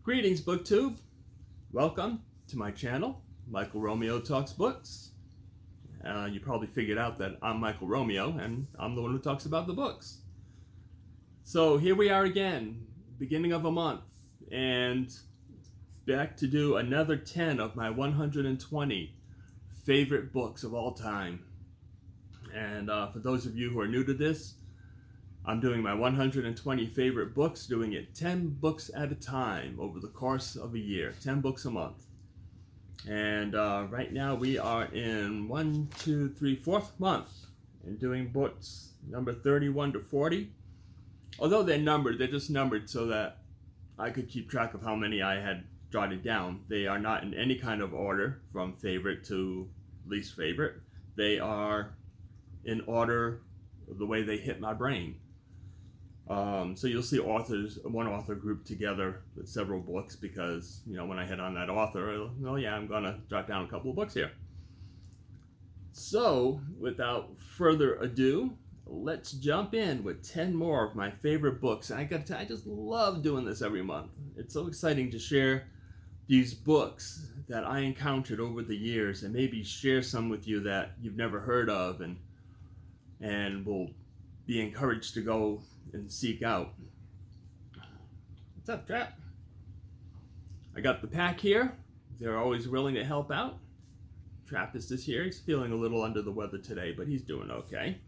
Greetings, BookTube. Welcome to my channel, Michael Romeo Talks Books. You probably figured out that I'm Michael Romeo, and I'm the one who talks about the books. So here we are again, beginning of a month, and back to do another 10 of my 120 favorite books of all time. And for those of you who are new to this, I'm doing my 120 favorite books, doing it 10 books at a time over the course of a year, 10 books a month. And right now we are in 4th month and doing books number 31 to 40. Although they're numbered, they're just numbered so that I could keep track of how many I had jotted down. They are not in any kind of order from favorite to least favorite. They are in order of the way they hit my brain. So you'll see one author grouped together with several books because, you know, when I hit on that author, well, yeah, I'm gonna jot down a couple of books here. So, without further ado, let's jump in with 10 more of my favorite books. And I gotta tell you, I just love doing this every month. It's so exciting to share these books that I encountered over the years and maybe share some with you that you've never heard of and will be encouraged to go and seek out. What's up, Trap? I got the pack here. They're always willing to help out. Chartis is here. He's feeling a little under the weather today, but he's doing okay.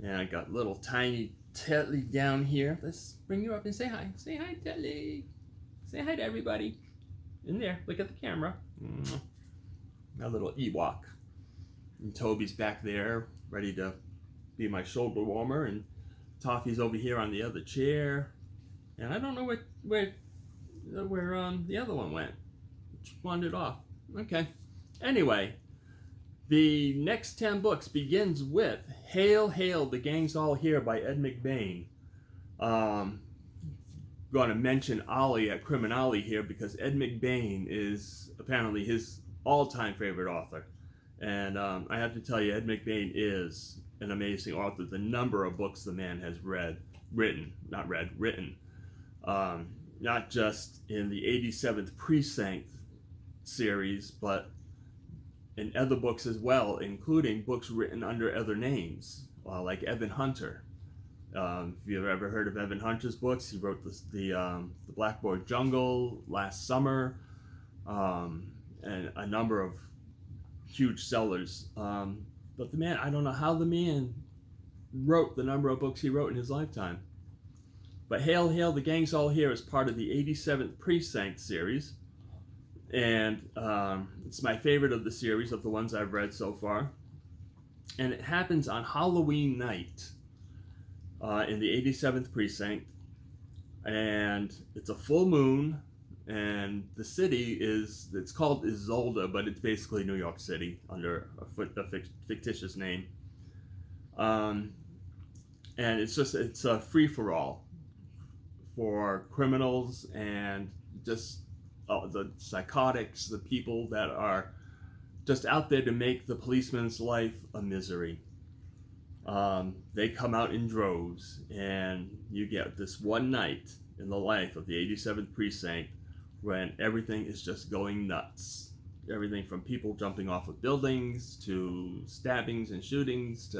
And I got little tiny Tetley down here. Let's bring you up and say hi. Say hi, Tetley. Say hi to everybody. In there, look at the camera. My little Ewok. And Toby's back there, ready to be my shoulder warmer, and Toffee's over here on the other chair, and I don't know where the other one went. It wandered off. Okay. Anyway, the next 10 books begins with Hail, Hail, the Gang's All Here by Ed McBain. Going to mention Olly at Criminale here because Ed McBain is apparently his all-time favorite author, and I have to tell you, Ed McBain is an amazing author. The number of books the man has written, not just in the 87th Precinct series, but in other books as well, including books written under other names, like Evan Hunter. If you've ever heard of Evan Hunter's books, he wrote the Blackboard Jungle, Last Summer, and a number of huge sellers. But the man, I don't know how the man wrote the number of books he wrote in his lifetime. But Hail, Hail, the Gang's All Here is part of the 87th Precinct series. And it's my favorite of the series, of the ones I've read so far. And it happens on Halloween night in the 87th Precinct. And it's a full moon. And the city it's called Isolde, but it's basically New York City under a fictitious name. And it's a free-for-all for criminals and just the psychotics, the people that are just out there to make the policeman's life a misery. They come out in droves, and you get this one night in the life of the 87th Precinct when everything is just going nuts. Everything from people jumping off of buildings to stabbings and shootings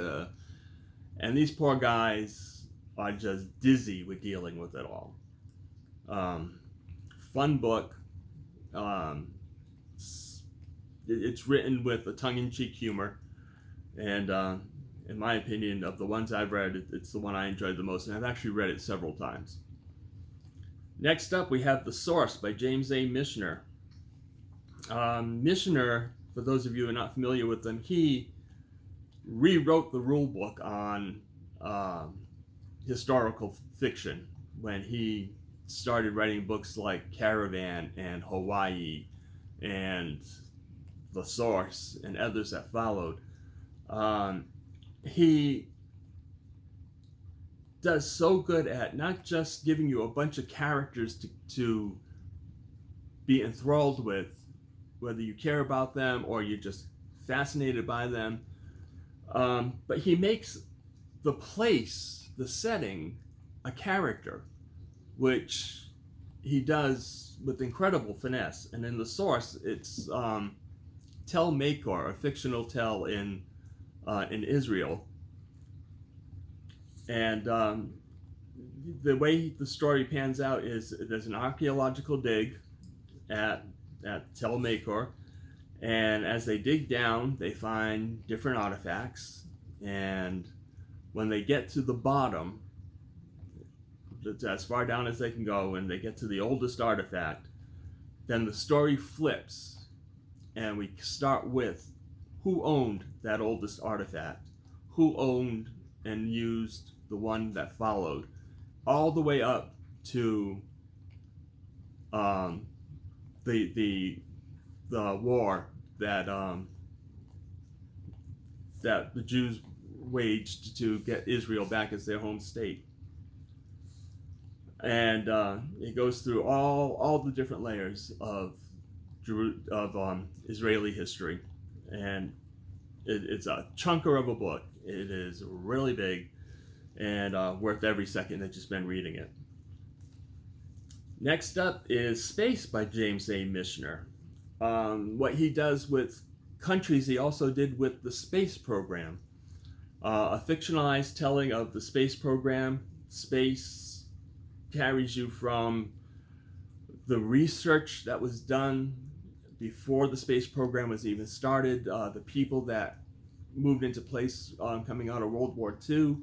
and these poor guys are just dizzy with dealing with it all. Fun book. It's written with a tongue-in-cheek humor, and in my opinion, of the ones I've read, it's the one I enjoyed the most, and I've actually read it several times. Next up, we have The Source by James A. Michener. Michener, for those of you who are not familiar with him, he rewrote the rule book on historical fiction when he started writing books like Caravan and Hawaii and The Source and others that followed. He does so good at not just giving you a bunch of characters to be enthralled with, whether you care about them or you just fascinated by them. But he makes the place, the setting, a character, which he does with incredible finesse. And in the source, it's Tel Makor, a fictional tell in Israel. And the way the story pans out is there's an archaeological dig at Tel Makor, and as they dig down, they find different artifacts, and when they get to the bottom, as far down as they can go, and they get to the oldest artifact, then the story flips, and we start with who owned that oldest artifact, who owned and used the one that followed, all the way up to the war that that the Jews waged to get Israel back as their home state. And it goes through all the different layers of Israeli history, and it's a chunker of a book. It is really big and worth every second that you spend reading it. Next up is Space by James A. Michener. What he does with countries, he also did with the space program. A fictionalized telling of the space program. Space carries you from the research that was done before the space program was even started, the people that moved into place coming out of World War II.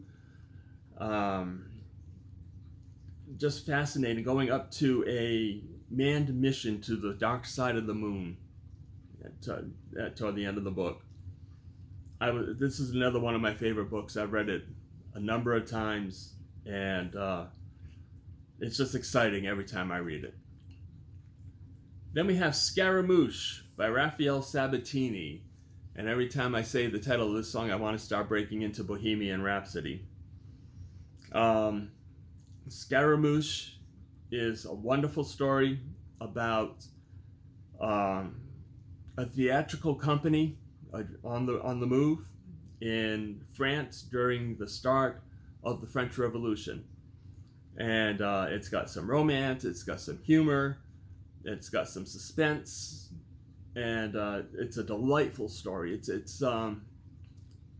Just fascinating, going up to a manned mission to the dark side of the moon toward the end of the book. This is another one of my favorite books. I've read it a number of times, and it's just exciting every time I read it. Then we have Scaramouche by Rafael Sabatini, and every time I say the title of this song, I want to start breaking into Bohemian Rhapsody. Scaramouche is a wonderful story about a theatrical company on the move in France during the start of the French Revolution. And it's got some romance, it's got some humor, it's got some suspense, and it's a delightful story. It's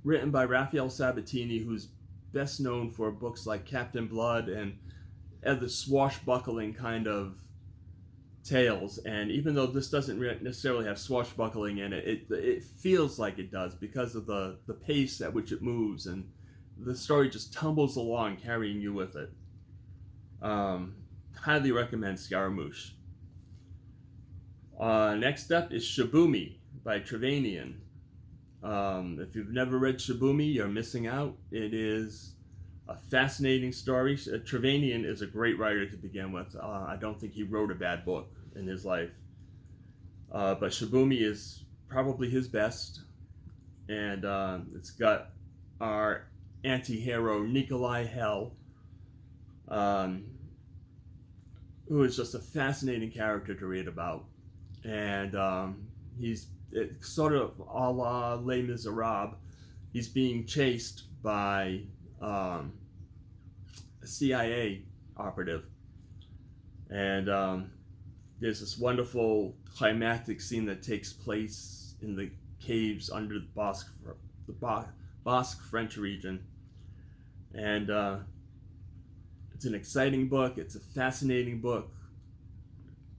written by Rafael Sabatini, who's best known for books like Captain Blood and the swashbuckling kind of tales. And even though this doesn't necessarily have swashbuckling in it, it feels like it does because of the pace at which it moves, and the story just tumbles along, carrying you with it. Highly recommend Scaramouche. Next up is Shibumi by Trevanian. If you've never read Shibumi, you're missing out. It is a fascinating story. Trevanian is a great writer to begin with. I don't think he wrote a bad book in his life. But Shibumi is probably his best. And it's got our anti-hero Nikolai Hell, who is just a fascinating character to read about. And it's sort of a la Les Miserables. He's being chased by a CIA operative. And there's this wonderful climactic scene that takes place in the caves under the Basque French region. And it's an exciting book. It's a fascinating book.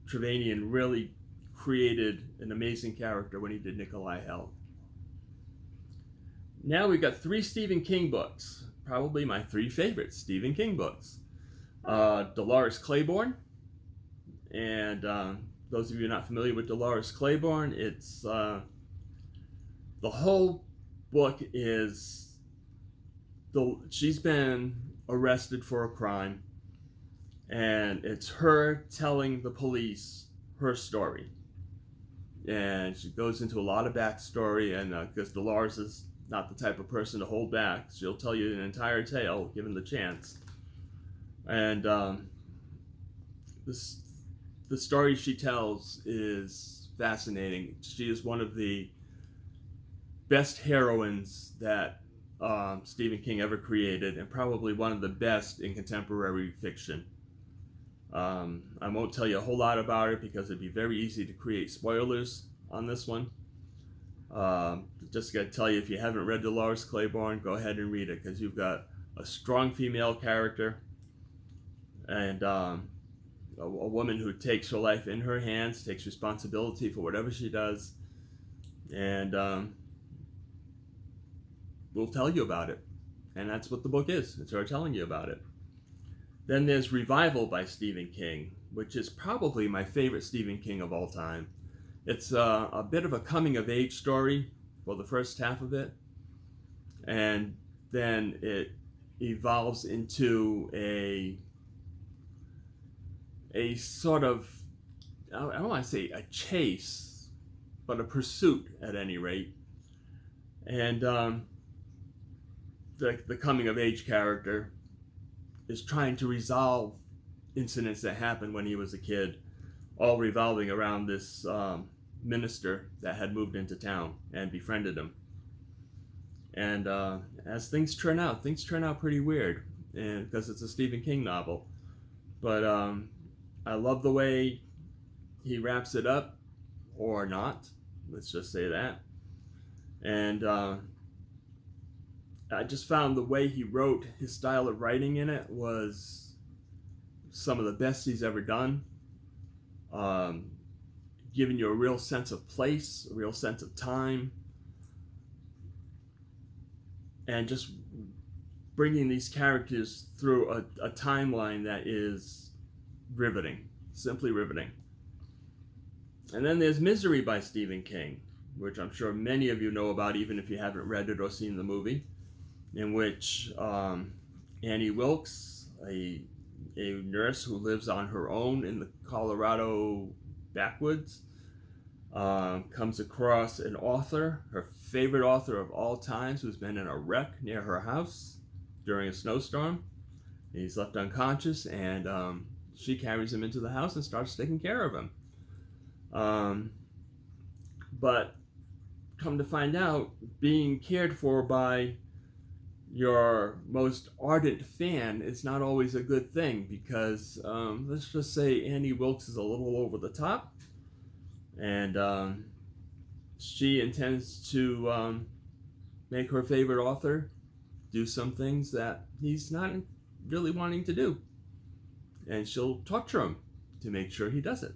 Trevanian really created an amazing character when he did Nikolai Hell. Now we've got 3 Stephen King books, probably my 3 favorite Stephen King books. Dolores Claiborne, and those of you not familiar with Dolores Claiborne, it's the whole book is she's been arrested for a crime, and it's her telling the police her story. And she goes into a lot of backstory, and because Dolores is not the type of person to hold back, she'll tell you an entire tale given the chance. And the story she tells is fascinating. She is one of the best heroines that Stephen King ever created, and probably one of the best in contemporary fiction. I won't tell you a whole lot about it because it'd be very easy to create spoilers on this one. Just got to tell you, if you haven't read Dolores Claiborne, go ahead and read it, because you've got a strong female character and a woman who takes her life in her hands, takes responsibility for whatever she does, and we'll tell you about it. And that's what the book is. It's her telling you about it. Then there's Revival by Stephen King, which is probably my favorite Stephen King of all time. It's a bit of a coming-of-age story for the first half of it, and then it evolves into a sort of, I don't want to say a chase, but a pursuit at any rate. And the coming-of-age character is trying to resolve incidents that happened when he was a kid, all revolving around this minister that had moved into town and befriended him. And as things turn out pretty weird, and because it's a Stephen King novel. But I love the way he wraps it up, or not. Let's just say that. And I just found the way he wrote, his style of writing in it was some of the best he's ever done. Giving you a real sense of place, a real sense of time, and just bringing these characters through a timeline that is riveting, simply riveting. And then there's Misery by Stephen King, which I'm sure many of you know about, even if you haven't read it or seen the movie, in which Annie Wilkes, a nurse who lives on her own in the Colorado backwoods, comes across an author, her favorite author of all times, who's been in a wreck near her house during a snowstorm. He's left unconscious, and she carries him into the house and starts taking care of him. But come to find out, being cared for by your most ardent fan is not always a good thing, because let's just say Annie Wilkes is a little over the top, and she intends to make her favorite author do some things that he's not really wanting to do, and she'll torture him to make sure he does it.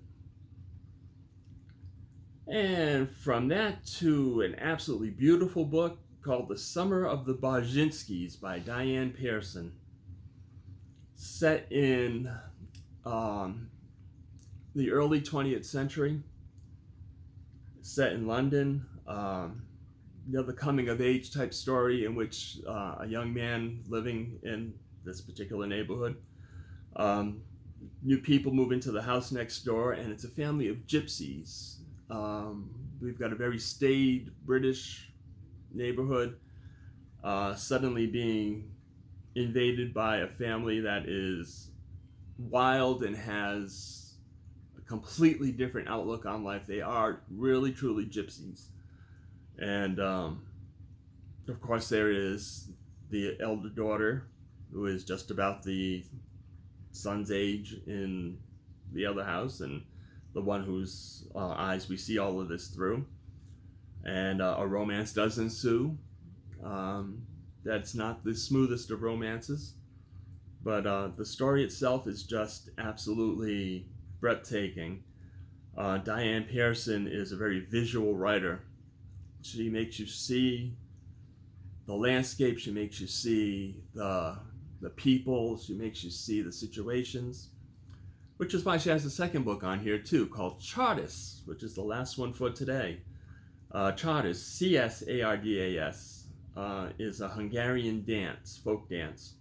And from that to an absolutely beautiful book called The Summer of the Barzhinskis by Diane Pearson, set in the early 20th century, set in London. The coming-of-age type story in which a young man living in this particular neighborhood, new people move into the house next door, and it's a family of gypsies. We've got a very staid British neighborhood suddenly being invaded by a family that is wild and has a completely different outlook on life. They are really, truly gypsies. And of course there is the elder daughter, who is just about the son's age in the other house, and the one whose eyes we see all of this through. And a romance does ensue. That's not the smoothest of romances, but the story itself is just absolutely breathtaking. Diane Pearson is a very visual writer. She makes you see the landscape, she makes you see the people, she makes you see the situations, which is why she has a second book on here too, called Chartis, which is the last one for today. Chartis, C-S-A-R-D-A-S, is a Hungarian dance, folk dance.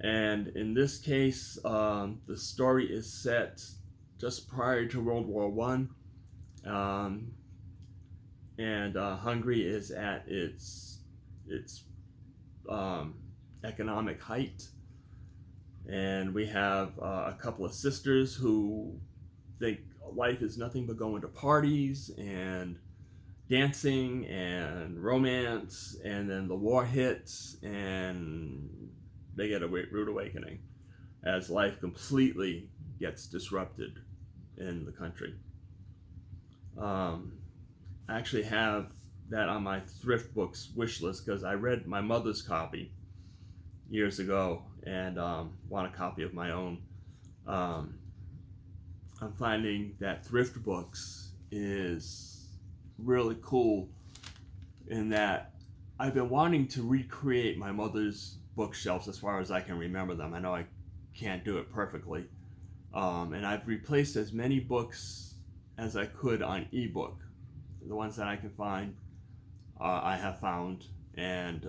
And in this case, the story is set just prior to World War I. And Hungary is at its economic height. And we have a couple of sisters who think life is nothing but going to parties and dancing and romance, and then the war hits, and they get a rude awakening as life completely gets disrupted in the country. I actually have that on my thrift books wish list because I read my mother's copy years ago and want a copy of my own. I'm finding that thrift books is really cool in that I've been wanting to recreate my mother's bookshelves as far as I can remember them. I know I can't do it perfectly. And I've replaced as many books as I could on ebook. The ones that I can find, I have found. And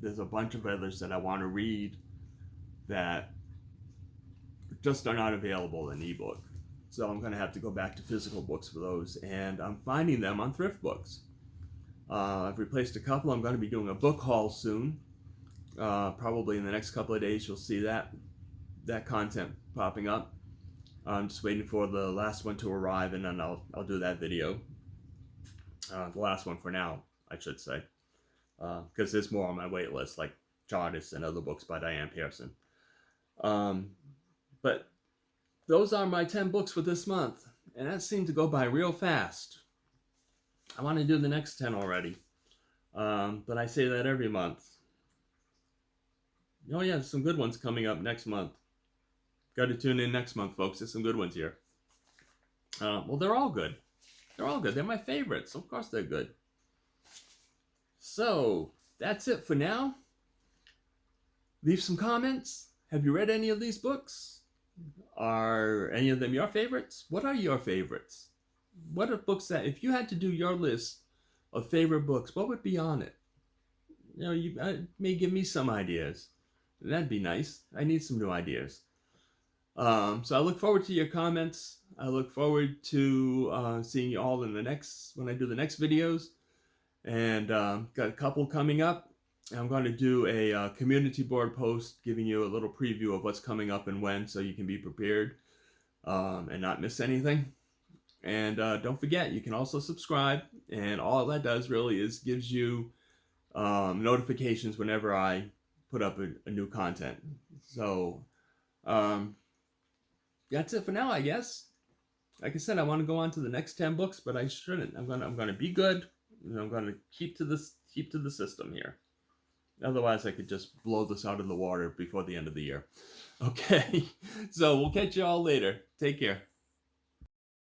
there's a bunch of others that I want to read that just are not available in ebook. So I'm going to have to go back to physical books for those. And I'm finding them on thrift books. I've replaced a couple. I'm going to be doing a book haul soon. Probably in the next couple of days you'll see that content popping up. I'm just waiting for the last one to arrive, and then I'll do that video. The last one for now, I should say, because there's more on my wait list, like Chartis and other books by Diane Pearson. But those are my 10 books for this month, and that seemed to go by real fast. I want to do the next 10 already, but I say that every month. Oh yeah, there's some good ones coming up next month. Got to tune in next month, folks. There's some good ones here. Well, they're all good. They're all good. They're my favorites. Of course they're good. So, that's it for now. Leave some comments. Have you read any of these books? Are any of them your favorites? What are your favorites? What are books that, if you had to do your list of favorite books, what would be on it? You know, you may give me some ideas. That'd be nice. I need some new ideas. So I look forward to your comments. I look forward to seeing you all in when I do the next videos. And got a couple coming up. I'm going to do a community board post giving you a little preview of what's coming up and when, so you can be prepared and not miss anything. And don't forget, you can also subscribe, and all that does really is gives you notifications whenever I put up a new content. So that's it for now, I guess. Like I said, I want to go on to the next 10 books, but I shouldn't. I'm going to be good, and I'm going to keep to the system here. Otherwise, I could just blow this out of the water before the end of the year. Okay, so we'll catch you all later. Take care.